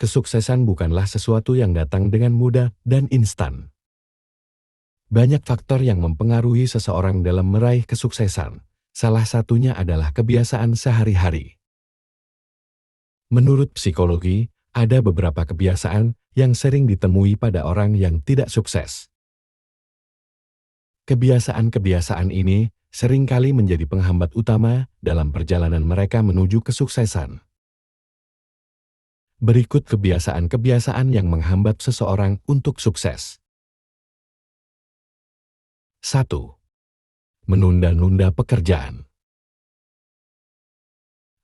Kesuksesan bukanlah sesuatu yang datang dengan mudah dan instan. Banyak faktor yang mempengaruhi seseorang dalam meraih kesuksesan. Salah satunya adalah kebiasaan sehari-hari. Menurut psikologi, ada beberapa kebiasaan yang sering ditemui pada orang yang tidak sukses. Kebiasaan-kebiasaan ini seringkali menjadi penghambat utama dalam perjalanan mereka menuju kesuksesan. Berikut kebiasaan-kebiasaan yang menghambat seseorang untuk sukses. 1. Menunda-nunda pekerjaan.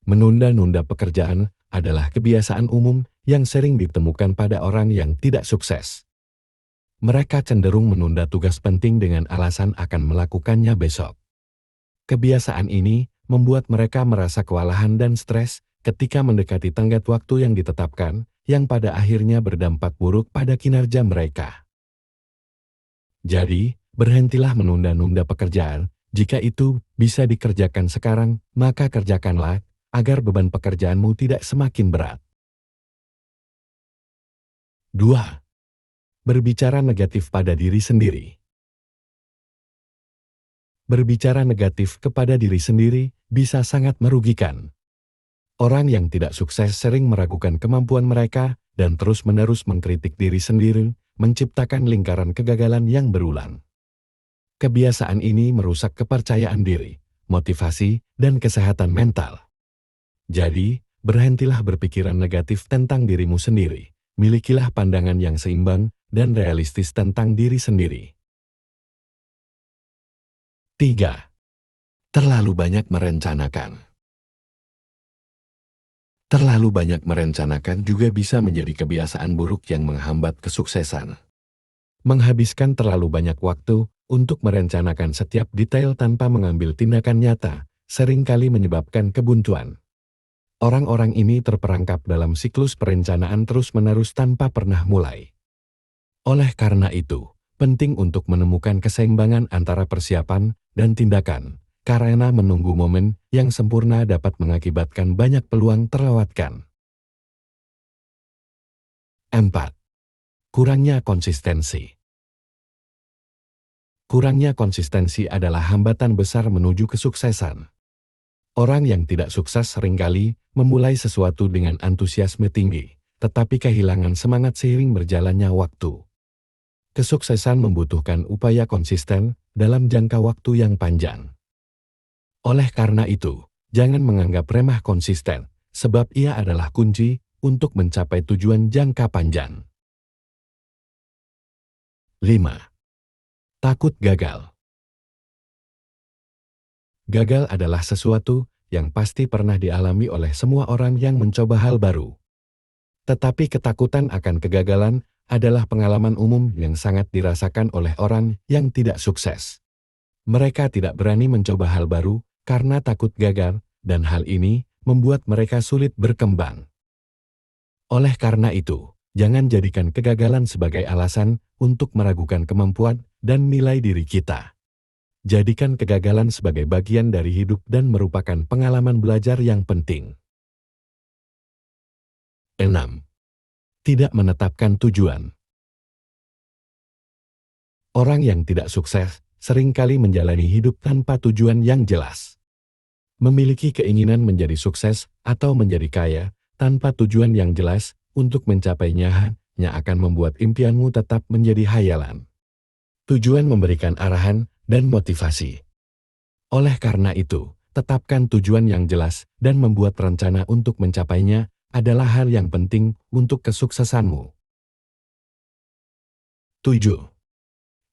Menunda-nunda pekerjaan adalah kebiasaan umum yang sering ditemukan pada orang yang tidak sukses. Mereka cenderung menunda tugas penting dengan alasan akan melakukannya besok. Kebiasaan ini membuat mereka merasa kewalahan dan stres ketika mendekati tenggat waktu yang ditetapkan, yang pada akhirnya berdampak buruk pada kinerja mereka. Jadi, berhentilah menunda-nunda pekerjaan. Jika itu bisa dikerjakan sekarang, maka kerjakanlah, agar beban pekerjaanmu tidak semakin berat. 2. Berbicara negatif pada diri sendiri. Berbicara negatif kepada diri sendiri bisa sangat merugikan. Orang yang tidak sukses sering meragukan kemampuan mereka dan terus-menerus mengkritik diri sendiri, menciptakan lingkaran kegagalan yang berulang. Kebiasaan ini merusak kepercayaan diri, motivasi, dan kesehatan mental. Jadi, berhentilah berpikiran negatif tentang dirimu sendiri. Milikilah pandangan yang seimbang dan realistis tentang diri sendiri. 3. Terlalu banyak merencanakan. Terlalu banyak merencanakan juga bisa menjadi kebiasaan buruk yang menghambat kesuksesan. Menghabiskan terlalu banyak waktu untuk merencanakan setiap detail tanpa mengambil tindakan nyata, seringkali menyebabkan kebuntuan. Orang-orang ini terperangkap dalam siklus perencanaan terus-menerus tanpa pernah mulai. Oleh karena itu, penting untuk menemukan keseimbangan antara persiapan dan tindakan, karena menunggu momen yang sempurna dapat mengakibatkan banyak peluang terlewatkan. 4. Kurangnya konsistensi. Kurangnya konsistensi adalah hambatan besar menuju kesuksesan. Orang yang tidak sukses seringkali memulai sesuatu dengan antusiasme tinggi, tetapi kehilangan semangat seiring berjalannya waktu. Kesuksesan membutuhkan upaya konsisten dalam jangka waktu yang panjang. Oleh karena itu, jangan menganggap remeh konsisten, sebab ia adalah kunci untuk mencapai tujuan jangka panjang. 5. Takut gagal. Gagal adalah sesuatu yang pasti pernah dialami oleh semua orang yang mencoba hal baru. Tetapi ketakutan akan kegagalan adalah pengalaman umum yang sangat dirasakan oleh orang yang tidak sukses. Mereka tidak berani mencoba hal baru karena takut gagal, dan hal ini membuat mereka sulit berkembang. Oleh karena itu, jangan jadikan kegagalan sebagai alasan untuk meragukan kemampuan dan nilai diri kita. Jadikan kegagalan sebagai bagian dari hidup dan merupakan pengalaman belajar yang penting. 6. Tidak menetapkan tujuan. Orang yang tidak sukses seringkali menjalani hidup tanpa tujuan yang jelas. Memiliki keinginan menjadi sukses atau menjadi kaya tanpa tujuan yang jelas untuk mencapainya hanya akan membuat impianmu tetap menjadi hayalan. Tujuan memberikan arahan dan motivasi. Oleh karena itu, tetapkan tujuan yang jelas dan membuat rencana untuk mencapainya adalah hal yang penting untuk kesuksesanmu. 7.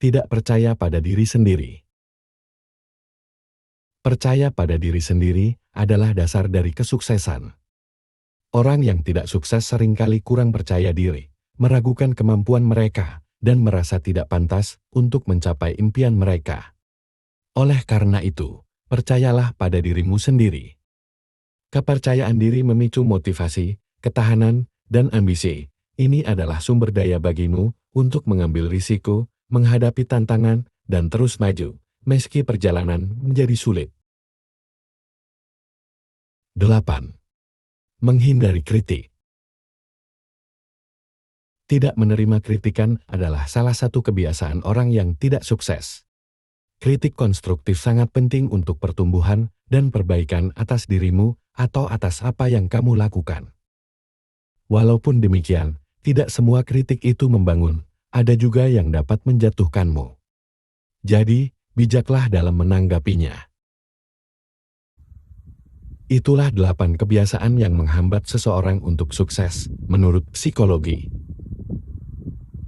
Tidak percaya pada diri sendiri. Percaya pada diri sendiri adalah dasar dari kesuksesan. Orang yang tidak sukses seringkali kurang percaya diri, meragukan kemampuan mereka, dan merasa tidak pantas untuk mencapai impian mereka. Oleh karena itu, percayalah pada dirimu sendiri. Kepercayaan diri memicu motivasi, ketahanan, dan ambisi. Ini adalah sumber daya bagimu untuk mengambil risiko, menghadapi tantangan, dan terus maju, meski perjalanan menjadi sulit. 8. Menghindari kritik. Tidak menerima kritikan adalah salah satu kebiasaan orang yang tidak sukses. Kritik konstruktif sangat penting untuk pertumbuhan dan perbaikan atas dirimu atau atas apa yang kamu lakukan. Walaupun demikian, tidak semua kritik itu membangun, ada juga yang dapat menjatuhkanmu. Jadi, bijaklah dalam menanggapinya. Itulah 8 kebiasaan yang menghambat seseorang untuk sukses, menurut psikologi.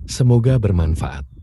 Semoga bermanfaat.